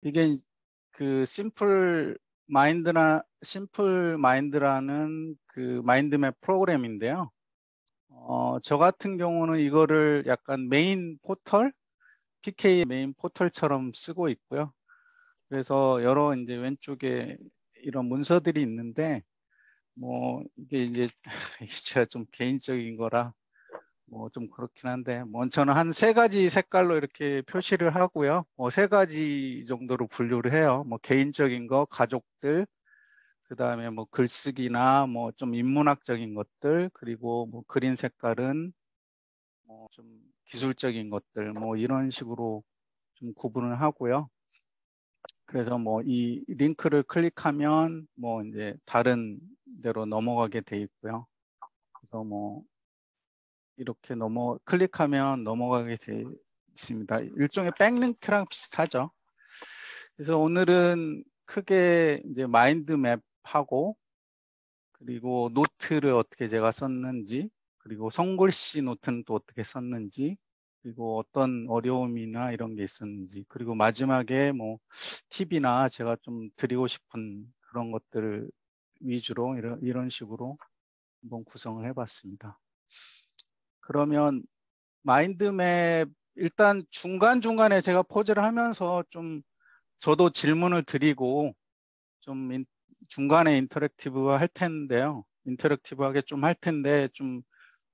이게 그 심플 마인드라는 그 마인드맵 프로그램인데요. 저 같은 경우는 이거를 약간 메인 포털, PK 메인 포털처럼 쓰고 있고요. 그래서 여러 이제 왼쪽에 이런 문서들이 있는데, 뭐 이게 이제 이게 제가 좀 개인적인 거라 뭐 좀 그렇긴 한데, 뭐 저는 한 세 가지 색깔로 이렇게 표시를 하고요. 뭐 세 가지 정도로 분류를 해요. 뭐 개인적인 거, 가족들, 그 다음에 뭐 글쓰기나 뭐 좀 인문학적인 것들, 그리고 뭐 그린 색깔은 뭐 좀 기술적인 것들, 뭐 이런 식으로 좀 구분을 하고요. 그래서 뭐 이 링크를 클릭하면 뭐 이제 다른 데로 넘어가게 돼 있고요. 그래서 뭐 이렇게 클릭하면 넘어가게 돼 있습니다. 일종의 백링크랑 비슷하죠. 그래서 오늘은 크게 이제 마인드맵하고, 그리고 노트를 어떻게 제가 썼는지, 그리고 손글씨 노트는 또 어떻게 썼는지, 그리고 어떤 어려움이나 이런 게 있었는지, 그리고 마지막에 뭐 팁이나 제가 좀 드리고 싶은 그런 것들을 위주로 이런 식으로 한번 구성을 해봤습니다. 그러면 마인드맵 일단 중간중간에 제가 포즈를 하면서 좀 저도 질문을 드리고 좀 중간에 인터랙티브 할 텐데요. 인터랙티브하게 좀 할 텐데 좀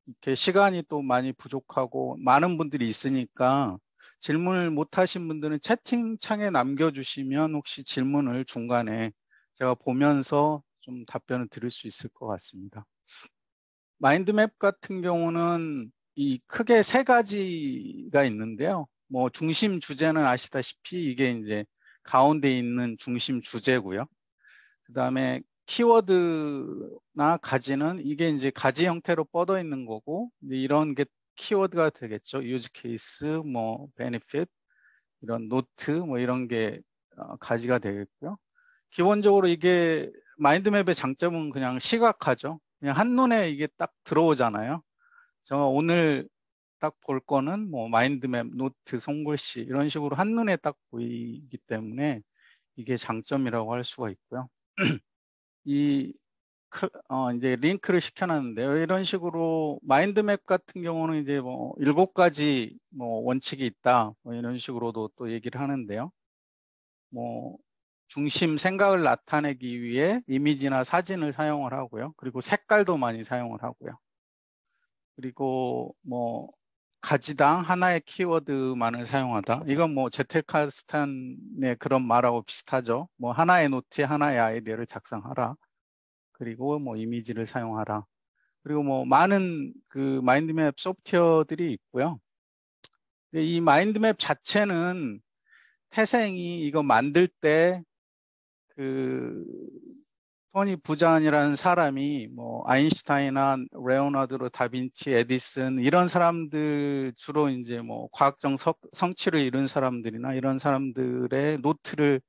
이렇게 시간이 또 많이 부족하고 많은 분들이 있으니까 질문을 못 하신 분들은 채팅창에 남겨주시면 혹시 질문을 중간에 제가 보면서 좀 답변을 드릴 수 있을 것 같습니다. 마인드맵 같은 경우는 이 크게 세 가지가 있는데요. 뭐 중심 주제는 아시다시피 이게 이제 가운데 있는 중심 주제고요. 그 다음에 키워드나 가지는 이게 이제 가지 형태로 뻗어 있는 거고, 이제 이런 게 키워드가 되겠죠. 유즈 케이스, 뭐 베네핏, 이런 노트, 뭐 이런 게 가지가 되겠고요. 기본적으로 이게 마인드맵의 장점은 그냥 시각화죠. 그냥 한눈에 이게 딱 들어오잖아요. 제가 오늘 딱 볼 거는 뭐 마인드맵, 노트, 손글씨 이런 식으로 한눈에 딱 보이기 때문에 이게 장점이라고 할 수가 있고요. 이 이제 링크를 시켜놨는데요. 이런 식으로 마인드맵 같은 경우는 이제 뭐 7가지 뭐 원칙이 있다. 뭐 이런 식으로도 또 얘기를 하는데요. 뭐 중심 생각을 나타내기 위해 이미지나 사진을 사용을 하고요. 그리고 색깔도 많이 사용을 하고요. 그리고 뭐 가지당 하나의 키워드만을 사용하다. 이건 뭐 제텔카스탄의 그런 말하고 비슷하죠. 뭐 하나의 노트에 하나의 아이디어를 작성하라. 그리고 뭐 이미지를 사용하라. 그리고 뭐 많은 그 마인드맵 소프트웨어들이 있고요. 이 마인드맵 자체는 태생이 이거 만들 때 그 토니 부잔이라는 사람이 뭐 아인슈타인이나 레오나르도 다빈치, 에디슨 이런 사람들 주로 이제 뭐 과학적 성취를 이룬 사람들이나 이런 사람들의 노트를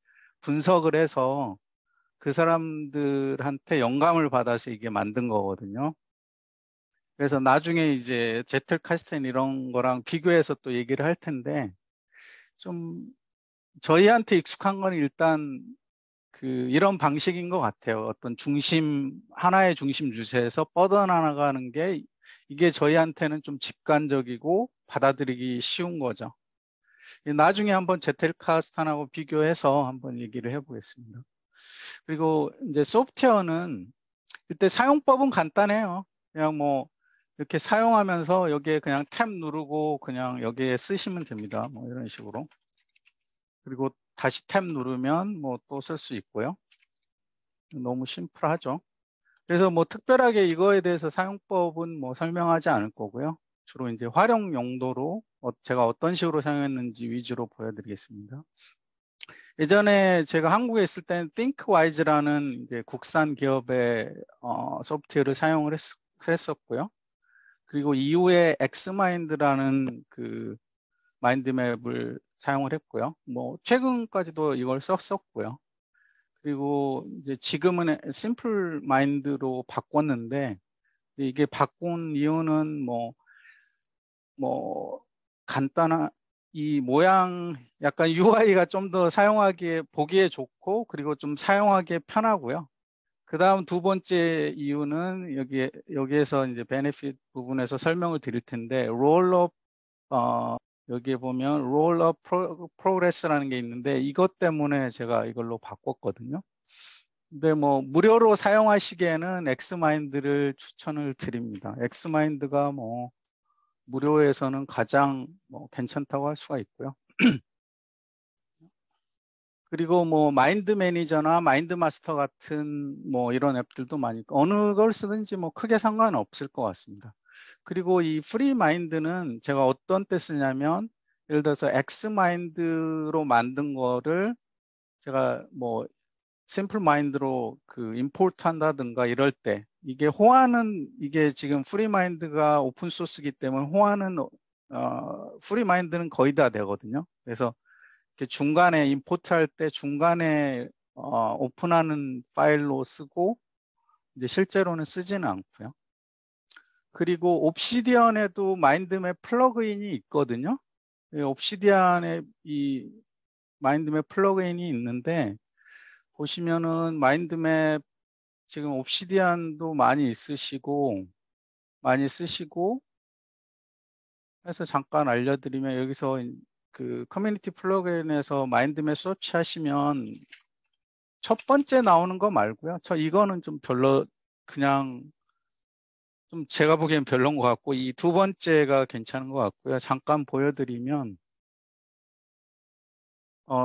분석을 해서 그 사람들한테 영감을 받아서 이게 만든 거거든요. 그래서 나중에 이제 제틀 카스텐 이런 거랑 비교해서 또 얘기를 할 텐데, 좀 저희한테 익숙한 건 일단 그 이런 방식인 것 같아요. 어떤 하나의 중심 주제에서 뻗어나가는 게 이게 저희한테는 좀 직관적이고 받아들이기 쉬운 거죠. 나중에 한번 제텔카스탄하고 비교해서 한번 얘기를 해보겠습니다. 그리고 이제 소프트웨어는 이때 사용법은 간단해요. 그냥 뭐 이렇게 사용하면서 여기에 그냥 탭 누르고 그냥 여기에 쓰시면 됩니다. 뭐 이런 식으로. 그리고 다시 탭 누르면 뭐 또 쓸 수 있고요. 너무 심플하죠. 그래서 뭐 특별하게 이거에 대해서 사용법은 뭐 설명하지 않을 거고요. 주로 이제 활용 용도로 제가 어떤 식으로 사용했는지 위주로 보여드리겠습니다. 예전에 제가 한국에 있을 때는 ThinkWise라는 이제 국산 기업의 소프트웨어를 사용을 했었고요. 그리고 이후에 엑스마인드라는 그 마인드맵을 사용을 했고요. 뭐 최근까지도 이걸 썼었고요. 그리고 이제 지금은 심플 마인드로 바꿨는데, 이게 바꾼 이유는 뭐 간단한 이 모양 약간 UI가 좀 더 사용하기에 보기에 좋고 그리고 좀 사용하기에 편하고요. 그 다음 두 번째 이유는 여기에서 이제 베네핏 부분에서 설명을 드릴 텐데 롤업 여기에 보면 롤업 프로그레스라는 게 있는데 이것 때문에 제가 이걸로 바꿨거든요. 근데 뭐 무료로 사용하시기에는 엑스마인드를 추천을 드립니다. 엑스마인드가 뭐 무료에서는 가장 뭐 괜찮다고 할 수가 있고요. 그리고 뭐 마인드 매니저나 마인드 마스터 같은 뭐 이런 앱들도 많이 어느 걸 쓰든지 뭐 크게 상관은 없을 것 같습니다. 그리고 이 프리 마인드는 제가 어떤 때 쓰냐면 예를 들어서 엑스 마인드로 만든 거를 제가 뭐 심플 마인드로 그 임포트 한다든가 이럴 때 이게 호환은 이게 지금 프리 마인드가 오픈 소스이기 때문에 호환은 프리 마인드는 거의 다 되거든요. 그래서 이렇게 중간에 임포트 할 때 중간에 오픈하는 파일로 쓰고 이제 실제로는 쓰지는 않고요. 그리고 옵시디언에도 마인드맵 플러그인이 있거든요. 옵시디언에 이 마인드맵 플러그인이 있는데 보시면은 마인드맵 지금 옵시디언도 많이 쓰시고 해서 잠깐 알려드리면 여기서 그 커뮤니티 플러그인에서 마인드맵 서치 하시면 첫 번째 나오는 거 말고요. 이거는 좀 별로 그냥 좀 제가 보기엔 별론 것 같고 이 두 번째가 괜찮은 것 같고요. 잠깐 보여드리면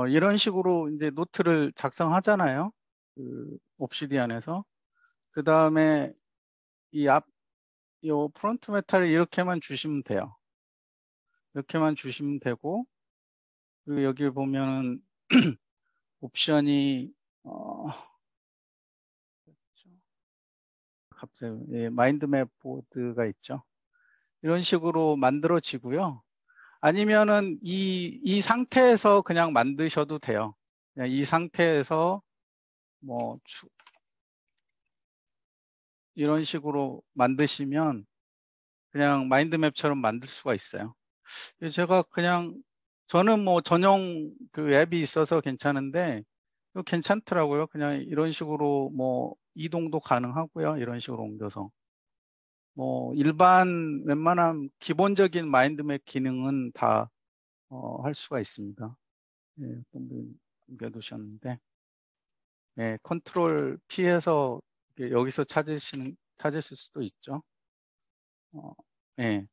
이런 식으로 이제 노트를 작성하잖아요. 그 옵시디안에서 그 다음에 요 프론트 메탈을 이렇게만 주시면 돼요. 이렇게만 주시면 되고 그리고 여기 보면은 옵션이 갑자기 마인드맵 보드가 있죠. 이런 식으로 만들어지고요. 아니면은 이 상태에서 그냥 만드셔도 돼요. 그냥 이 상태에서 뭐 이런 식으로 만드시면 그냥 마인드맵처럼 만들 수가 있어요. 제가 그냥 저는 뭐 전용 그 앱이 있어서 괜찮은데 이거 괜찮더라고요. 그냥 이런 식으로 뭐 이동도 가능하고요. 이런 식으로 옮겨서 뭐 일반 웬만한 기본적인 마인드맵 기능은 다 할 수가 있습니다. 예, 어떤 분 남겨두셨는데 컨트롤 P해서 여기서 찾으실 수도 있죠.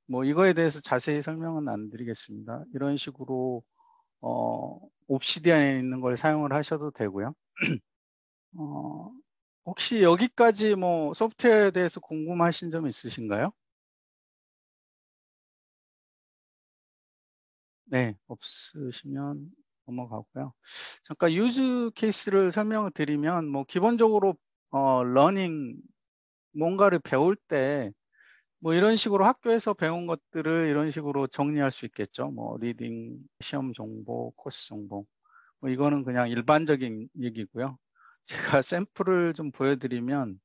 뭐 이거에 대해서 자세히 설명은 안 드리겠습니다. 이런 식으로 옵시디안에 있는 걸 사용을 하셔도 되고요. 어, 혹시 여기까지 뭐 소프트웨어에 대해서 궁금하신 점 있으신가요? 네, 없으시면 넘어가고요. 잠깐 유즈 케이스를 설명을 드리면 뭐 기본적으로 러닝 뭔가를 배울 때 뭐 이런 식으로 학교에서 배운 것들을 이런 식으로 정리할 수 있겠죠. 뭐 리딩, 시험 정보, 코스 정보. 뭐 이거는 그냥 일반적인 얘기고요. 제가 샘플을 좀 보여드리면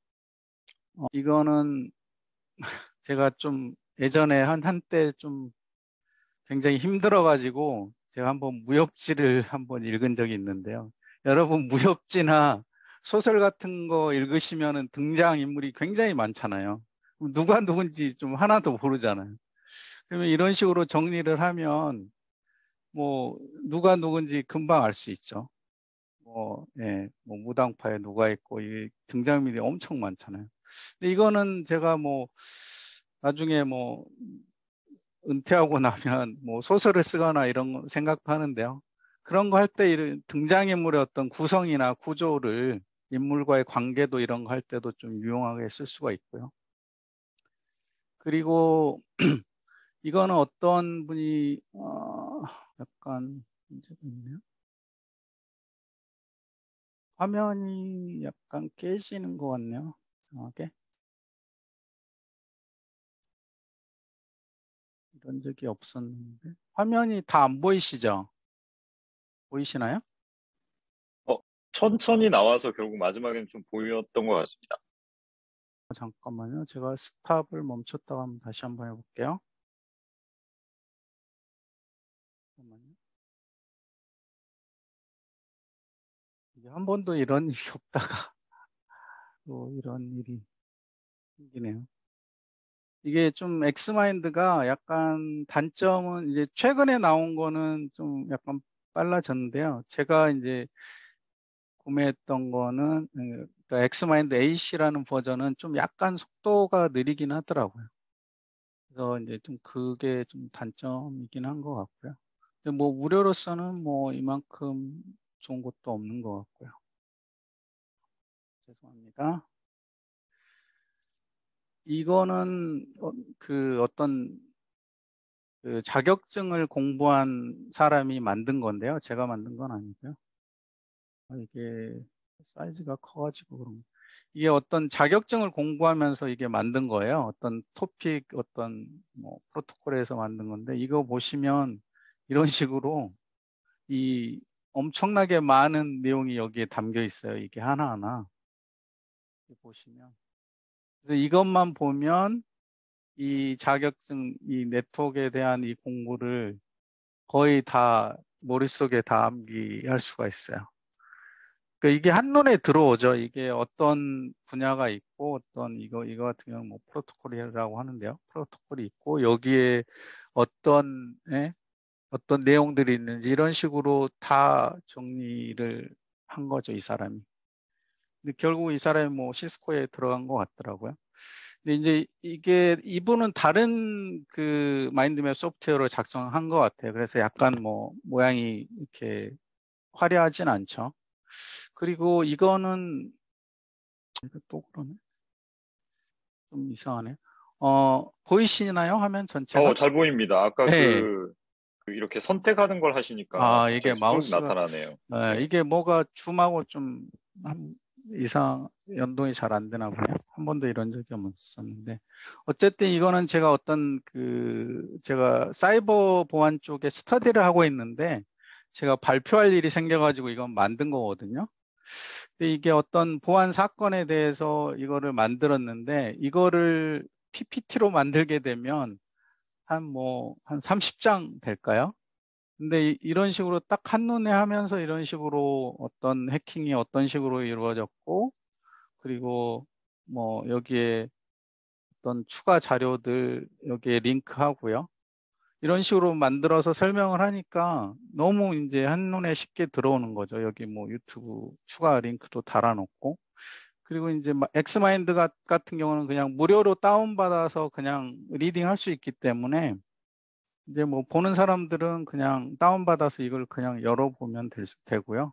이거는 제가 좀 예전에 한때 좀 굉장히 힘들어가지고 제가 한번 무협지를 한번 읽은 적이 있는데요. 여러분 무협지나 소설 같은 거 읽으시면은 등장인물이 굉장히 많잖아요. 누가 누군지 좀 하나도 모르잖아요. 그러면 이런 식으로 정리를 하면 뭐 누가 누군지 금방 알 수 있죠. 뭐 무당파에 누가 있고 이 등장인물이 엄청 많잖아요. 근데 이거는 제가 뭐 나중에 뭐 은퇴하고 나면 뭐 소설을 쓰거나 이런 거 생각도 하는데요. 그런 거 할 때 이런 등장인물의 어떤 구성이나 구조를 인물과의 관계도 이런 거 할 때도 좀 유용하게 쓸 수가 있고요. 그리고 이거는 어떤 분이 약간 문제가 있네요. 화면이 약간 깨지는 것 같네요. 이상하게. 이런 적이 없었는데. 화면이 다 안 보이시죠? 보이시나요? 어, 천천히 나와서 결국 마지막에는 좀 보였던 것 같습니다. 잠깐만요. 제가 스탑을 멈췄다가 다시 한번 해볼게요. 잠깐만요. 한 번도 이런 일이 없다가 또 이런 일이 생기네요. 이게 좀 엑스마인드가 약간 단점은 이제 최근에 나온 거는 좀 약간 빨라졌는데요. 제가 이제 구매했던 거는 그러니까 엑스마인드 AC라는 버전은 좀 약간 속도가 느리긴 하더라고요. 그래서 이제 좀 그게 좀 단점이긴 한 것 같고요. 근데 뭐 무료로서는 뭐 이만큼 좋은 것도 없는 것 같고요. 죄송합니다. 이거는 그 어떤 그 자격증을 공부한 사람이 만든 건데요. 제가 만든 건 아니고요. 이게 사이즈가 커가지고 그런 거. 이게 어떤 자격증을 공부하면서 이게 만든 거예요. 어떤 토픽, 어떤 뭐 프로토콜에서 만든 건데 이거 보시면 이런 식으로 이 엄청나게 많은 내용이 여기에 담겨 있어요. 이게 하나하나. 이렇게 보시면. 그래서 이것만 보면 이 자격증, 이 네트워크에 대한 이 공부를 거의 다 머릿속에 다 암기할 수가 있어요. 그러니까 이게 한눈에 들어오죠. 이게 어떤 분야가 있고 어떤 이거 같은 경우는 뭐 프로토콜이라고 하는데요. 프로토콜이 있고 여기에 어떤 어떤 내용들이 있는지 이런 식으로 다 정리를 한 거죠, 이 사람이. 근데 결국 이 사람이 뭐 시스코에 들어간 것 같더라고요. 근데 이제 이게 이분은 다른 그 마인드맵 소프트웨어로 작성한 것 같아요. 그래서 약간 뭐 모양이 이렇게 화려하진 않죠. 그리고 이거는 이거 또 그러네. 좀 이상하네. 보이시나요? 화면 전체가? 잘 보입니다. 아까 네. 그 이렇게 선택하는 걸 하시니까 아, 이게 갑자기 쑥 마우스가 나타나네요. 네. 이게 뭐가 줌하고 좀 이상 연동이 잘 안 되나 보네요. 한 번도 이런 적이 없었는데 어쨌든 이거는 제가 어떤 제가 사이버 보안 쪽에 스터디를 하고 있는데 제가 발표할 일이 생겨가지고 이건 만든 거거든요. 근데 이게 어떤 보안 사건에 대해서 이거를 만들었는데 이거를 PPT로 만들게 되면 한 30장 될까요? 근데 이런 식으로 딱 한눈에 하면서 이런 식으로 어떤 해킹이 어떤 식으로 이루어졌고, 그리고 뭐 여기에 어떤 추가 자료들 여기에 링크하고요. 이런 식으로 만들어서 설명을 하니까 너무 이제 한눈에 쉽게 들어오는 거죠. 여기 뭐 유튜브 추가 링크도 달아놓고. 그리고 이제 엑스마인드 같은 경우는 그냥 무료로 다운받아서 그냥 리딩 할 수 있기 때문에 이제 뭐 보는 사람들은 그냥 다운받아서 이걸 그냥 열어보면 되고요.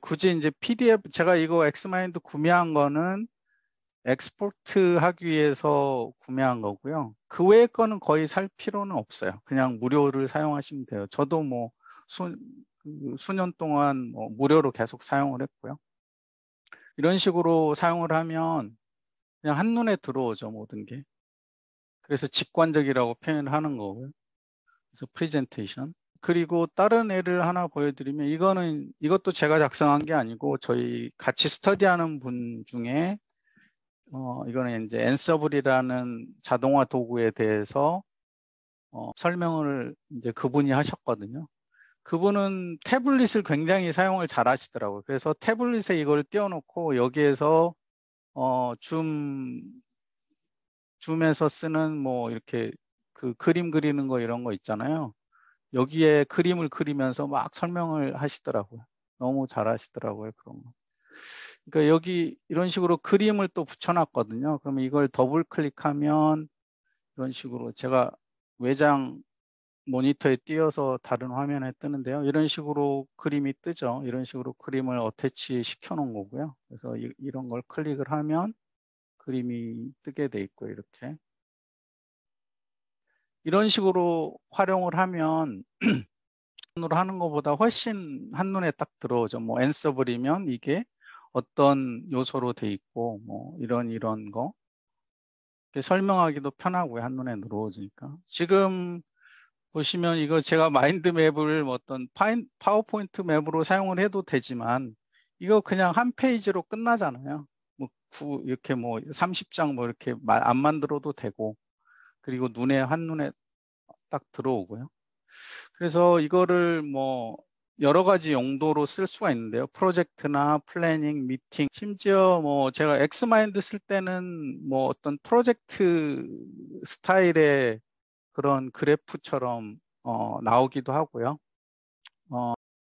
굳이 이제 PDF, 제가 이거 엑스마인드 구매한 거는 엑스포트 하기 위해서 구매한 거고요. 그 외의 거는 거의 살 필요는 없어요. 그냥 무료를 사용하시면 돼요. 저도 뭐 수년 동안 뭐 무료로 계속 사용을 했고요. 이런 식으로 사용을 하면 그냥 한눈에 들어오죠, 모든 게. 그래서 직관적이라고 표현을 하는 거고요. 그래서 프레젠테이션. 그리고 다른 예를 하나 보여드리면 이것도 제가 작성한 게 아니고 저희 같이 스터디하는 분 중에 이거는 이제 앤서블이라는 자동화 도구에 대해서 설명을 이제 그분이 하셨거든요. 그분은 태블릿을 굉장히 사용을 잘 하시더라고요. 그래서 태블릿에 이걸 띄워놓고 여기에서 줌 줌에서 쓰는 뭐 이렇게 그 그림 그리는 거 이런 거 있잖아요. 여기에 그림을 그리면서 막 설명을 하시더라고요. 너무 잘 하시더라고요, 그런 거. 그러니까 여기 이런 식으로 그림을 또 붙여놨거든요. 그러면 이걸 더블 클릭하면 이런 식으로 제가 외장 모니터에 띄어서 다른 화면에 뜨는데요. 이런 식으로 그림이 뜨죠. 이런 식으로 그림을 어태치 시켜 놓은 거고요. 그래서 이런 걸 클릭을 하면 그림이 뜨게 돼 있고 이렇게. 이런 식으로 활용을 하면 으로 하는 것보다 훨씬 한눈에 딱 들어오죠. 뭐 앤서블이면 이게 어떤 요소로 돼 있고 뭐 이런 거 이렇게 설명하기도 편하고요. 한눈에 들어오니까. 지금 보시면 이거 제가 마인드맵을 뭐 어떤 파워포인트 맵으로 사용을 해도 되지만 이거 그냥 한 페이지로 끝나잖아요. 뭐 이렇게 뭐 30장 뭐 이렇게 안 만들어도 되고 그리고 한눈에 딱 들어오고요. 그래서 이거를 뭐 여러 가지 용도로 쓸 수가 있는데요. 프로젝트나 플래닝, 미팅, 심지어 뭐 제가 엑스마인드 쓸 때는 뭐 어떤 프로젝트 스타일의 그런 그래프처럼 나오기도 하고요.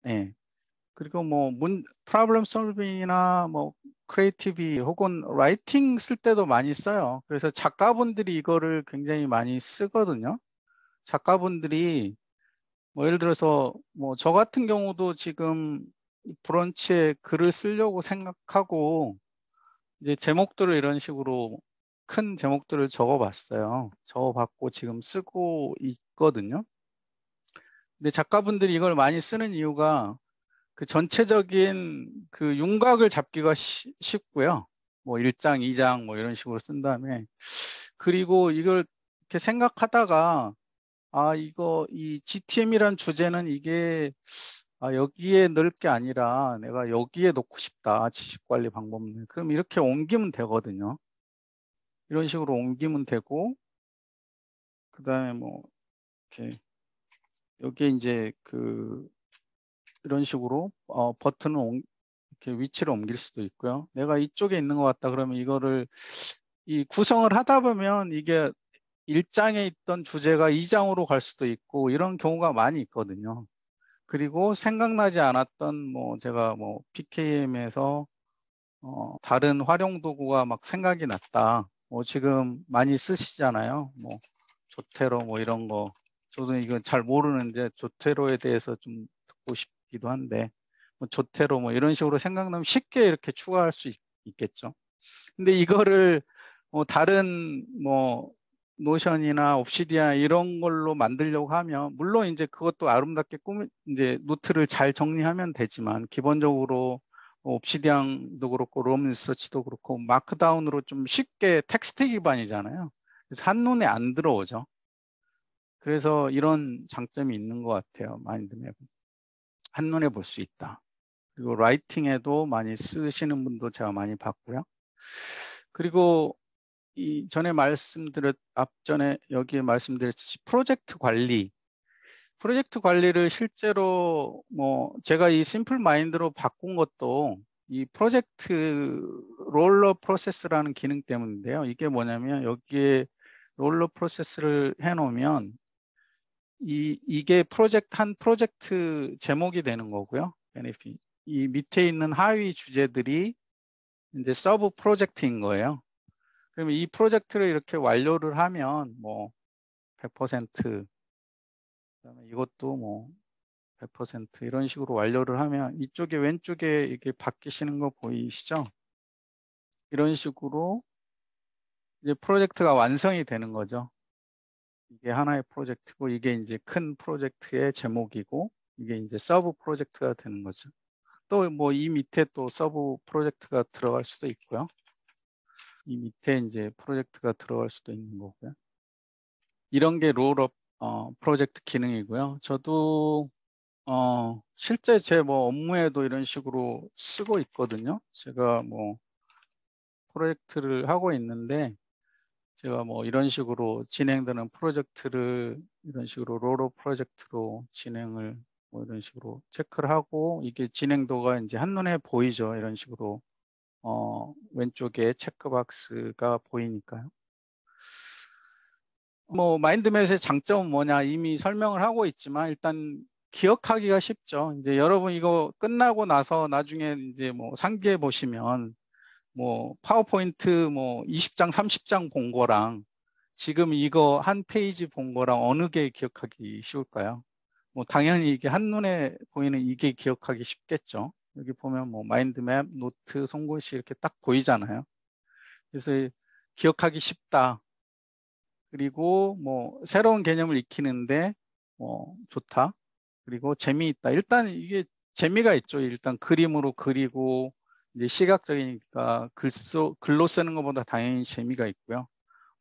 네. 그리고 뭐 프로블럼 솔빙이나 뭐 크리에이티비 혹은 라이팅 쓸 때도 많이 써요. 그래서 작가분들이 이거를 굉장히 많이 쓰거든요. 작가분들이 뭐 예를 들어서 뭐 저 같은 경우도 지금 브런치에 글을 쓰려고 생각하고 이제 제목들을 이런 식으로 큰 제목들을 적어봤어요. 적어봤고 지금 쓰고 있거든요. 근데 작가분들이 이걸 많이 쓰는 이유가 그 전체적인 그 윤곽을 잡기가 쉽고요. 뭐 1장, 2장 뭐 이런 식으로 쓴 다음에 그리고 이걸 이렇게 생각하다가 이 GTM이란 주제는 이게 여기에 넣을 게 아니라 내가 여기에 놓고 싶다. 지식관리 방법론. 그럼 이렇게 옮기면 되거든요. 이런 식으로 옮기면 되고, 그 다음에 뭐, 이렇게, 여기에 이제 이런 식으로, 버튼을 이렇게 위치를 옮길 수도 있고요. 내가 이쪽에 있는 것 같다. 그러면 이거를, 이 구성을 하다 보면 이게 1장에 있던 주제가 2장으로 갈 수도 있고, 이런 경우가 많이 있거든요. 그리고 생각나지 않았던 제가 PKM에서 다른 활용 도구가 막 생각이 났다. 지금 많이 쓰시잖아요. 조테로 이런 거. 저도 이건 잘 모르는데 조테로에 대해서 좀 듣고 싶기도 한데 조테로 이런 식으로 생각나면 쉽게 이렇게 추가할 수 있겠죠. 근데 이거를 다른 노션이나 옵시디안 이런 걸로 만들려고 하면 물론 이제 그것도 아름답게 이제 노트를 잘 정리하면 되지만 기본적으로 옵시디안도 그렇고 롬 리서치도 그렇고 마크다운으로 좀 쉽게 텍스트 기반이잖아요. 그래서 한눈에 안 들어오죠. 그래서 이런 장점이 있는 것 같아요. 마인드맵. 한눈에 볼 수 있다. 그리고 라이팅에도 많이 쓰시는 분도 제가 많이 봤고요. 그리고 앞전에 여기에 말씀드렸듯이 프로젝트 관리를 실제로 제가 이 심플 마인드로 바꾼 것도 이 프로젝트 롤러 프로세스라는 기능 때문인데요. 이게 뭐냐면 여기에 롤러 프로세스를 해놓으면 이게 한 프로젝트 제목이 되는 거고요. 베네핏. 이 밑에 있는 하위 주제들이 이제 서브 프로젝트인 거예요. 그러면 이 프로젝트를 이렇게 완료를 하면 100%, 그다음에 이것도 100% 이런 식으로 완료를 하면 이쪽에 왼쪽에 이게 바뀌시는 거 보이시죠? 이런 식으로 이제 프로젝트가 완성이 되는 거죠. 이게 하나의 프로젝트고 이게 이제 큰 프로젝트의 제목이고 이게 이제 서브 프로젝트가 되는 거죠. 또 이 밑에 또 서브 프로젝트가 들어갈 수도 있고요. 이 밑에 이제 프로젝트가 들어갈 수도 있는 거고요. 이런 게 롤업 프로젝트 기능이고요. 저도 실제 제 업무에도 이런 식으로 쓰고 있거든요. 제가 프로젝트를 하고 있는데 제가 이런 식으로 진행되는 프로젝트를 이런 식으로 롤업 프로젝트로 진행을 이런 식으로 체크를 하고 이게 진행도가 이제 한눈에 보이죠. 이런 식으로 왼쪽에 체크박스가 보이니까요. 마인드맵의 장점은 뭐냐 이미 설명을 하고 있지만 일단 기억하기가 쉽죠. 이제 여러분 이거 끝나고 나서 나중에 이제 상기해 보시면 파워포인트 20장, 30장 본 거랑 지금 이거 한 페이지 본 거랑 어느 게 기억하기 쉬울까요? 당연히 이게 한눈에 보이는 이게 기억하기 쉽겠죠. 여기 보면 마인드맵, 노트, 송글씨 이렇게 딱 보이잖아요. 그래서 기억하기 쉽다. 그리고 새로운 개념을 익히는데 좋다. 그리고 재미있다. 일단 이게 재미가 있죠. 일단 그림으로 그리고 이제 시각적이니까 글로 쓰는 것보다 당연히 재미가 있고요.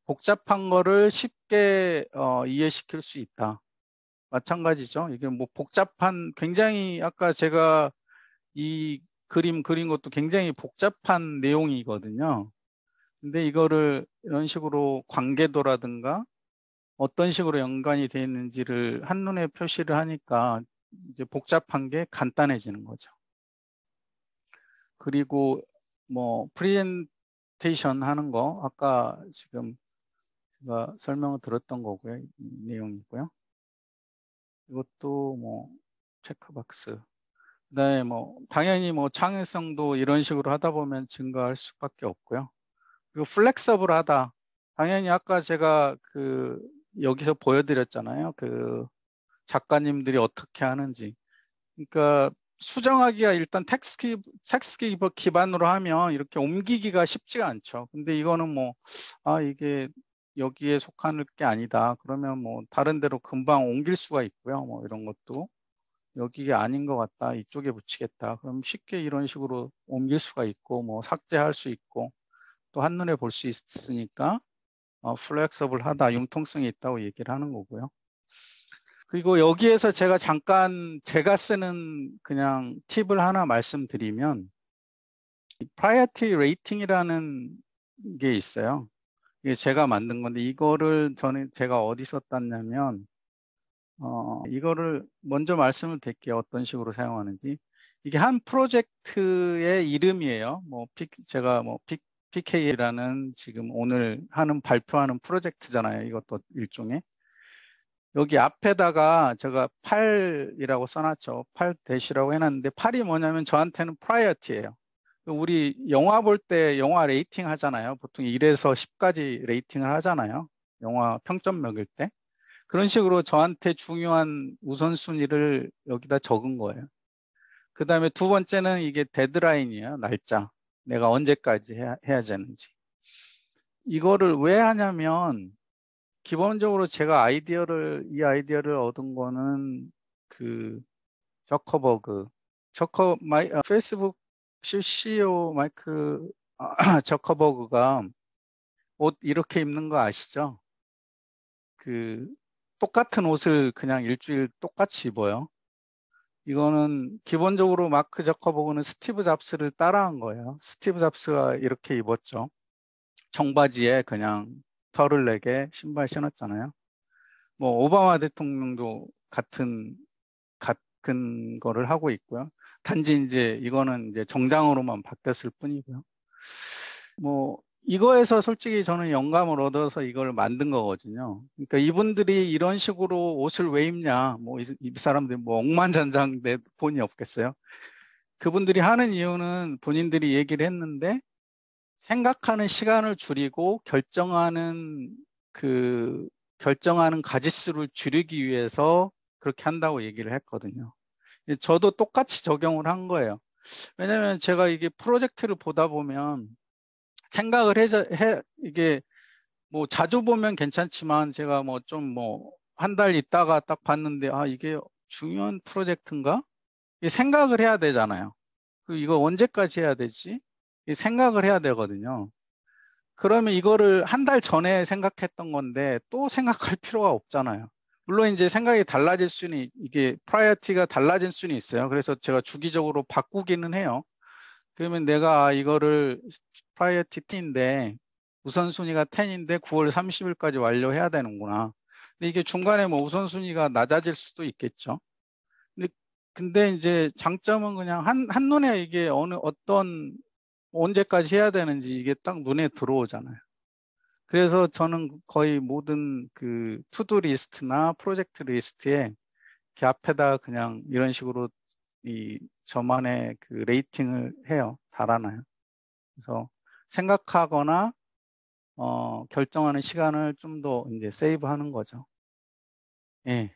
복잡한 거를 쉽게 이해시킬 수 있다. 마찬가지죠. 이게 복잡한 굉장히 아까 제가 이 그림 그린 것도 굉장히 복잡한 내용이거든요. 근데 이거를 이런 식으로 관계도라든가 어떤 식으로 연관이 되어 있는지를 한눈에 표시를 하니까 이제 복잡한 게 간단해지는 거죠. 그리고 뭐 프레젠테이션 하는 거 아까 지금 제가 설명을 들었던 거고요. 이 내용이고요. 이것도 뭐 체크박스. 그다음에 뭐 당연히 뭐 창의성도 이런 식으로 하다 보면 증가할 수밖에 없고요. 그리고 플렉서블하다. 당연히 아까 제가 그 여기서 보여드렸잖아요. 그 작가님들이 어떻게 하는지. 그러니까 수정하기가 일단 텍스트 기반으로 하면 이렇게 옮기기가 쉽지가 않죠. 근데 이거는 뭐, 이게 여기에 속하는 게 아니다. 그러면 뭐 다른 데로 금방 옮길 수가 있고요. 뭐 이런 것도 여기가 아닌 것 같다. 이쪽에 붙이겠다. 그럼 쉽게 이런 식으로 옮길 수가 있고, 뭐 삭제할 수 있고, 또 한눈에 볼 수 있으니까 플렉서블하다, 융통성이 있다고 얘기를 하는 거고요. 그리고 여기에서 제가 잠깐 제가 쓰는 그냥 팁을 하나 말씀드리면 프라이어티 레이팅이라는 게 있어요. 이게 제가 만든 건데 이거를 제가 어디서 땄냐면 이거를 먼저 말씀을 드릴게요. 어떤 식으로 사용하는지. 이게 한 프로젝트의 이름이에요. 제가 PK라는 지금 오늘 발표하는 프로젝트잖아요. 이것도 일종의. 여기 앞에다가 제가 8이라고 써놨죠. 8 대시라고 해놨는데 8이 뭐냐면 저한테는 프라이어티예요. 우리 영화 볼 때 영화 레이팅 하잖아요. 보통 1에서 10까지 레이팅을 하잖아요. 영화 평점 매길 때. 그런 식으로 저한테 중요한 우선순위를 여기다 적은 거예요. 그 다음에 두 번째는 이게 데드라인이에요. 날짜. 내가 언제까지 해야 되는지. 이거를 왜 하냐면 기본적으로 제가 이 아이디어를 얻은 거는 그 저커버그, 페이스북 CEO 마이크 저커버그가 옷 이렇게 입는 거 아시죠? 그 똑같은 옷을 그냥 일주일 똑같이 입어요. 이거는 기본적으로 마크 저커버그는 스티브 잡스를 따라한 거예요. 스티브 잡스가 이렇게 입었죠. 청바지에 그냥 털을 내게 신발 신었잖아요. 뭐 오바마 대통령도 같은 거를 하고 있고요. 단지 이제 이거는 이제 정장으로만 바뀌었을 뿐이고요. 뭐 이거에서 솔직히 저는 영감을 얻어서 이걸 만든 거거든요. 그러니까 이분들이 이런 식으로 옷을 왜 입냐? 뭐 이 사람들이 뭐 억만장장 내 돈이 없겠어요. 그분들이 하는 이유는 본인들이 얘기를 했는데 생각하는 시간을 줄이고 결정하는 가짓수를 줄이기 위해서 그렇게 한다고 얘기를 했거든요. 저도 똑같이 적용을 한 거예요. 왜냐면 제가 이게 프로젝트를 보다 보면 생각을 이게 뭐 자주 보면 괜찮지만 제가 한 달 있다가 딱 봤는데 이게 중요한 프로젝트인가? 이 생각을 해야 되잖아요. 이거 언제까지 해야 되지? 이 생각을 해야 되거든요. 그러면 이거를 한 달 전에 생각했던 건데 또 생각할 필요가 없잖아요. 물론 이제 생각이 이게 프라이어티가 달라질 수는 있어요. 그래서 제가 주기적으로 바꾸기는 해요. 그러면 내가 이거를 프라이어티 10인데 우선순위가 10인데 9월 30일까지 완료해야 되는구나. 근데 이게 중간에 뭐 우선순위가 낮아질 수도 있겠죠. 근데 이제 장점은 그냥 한눈에 이게 언제까지 해야 되는지 이게 딱 눈에 들어오잖아요. 그래서 저는 거의 모든 그 투두 리스트나 프로젝트 리스트에 이렇게 앞에다 그냥 이런 식으로 저만의 그 레이팅을 해요. 달아놔요. 그래서 생각하거나 결정하는 시간을 좀 더 이제 세이브하는 거죠. 예.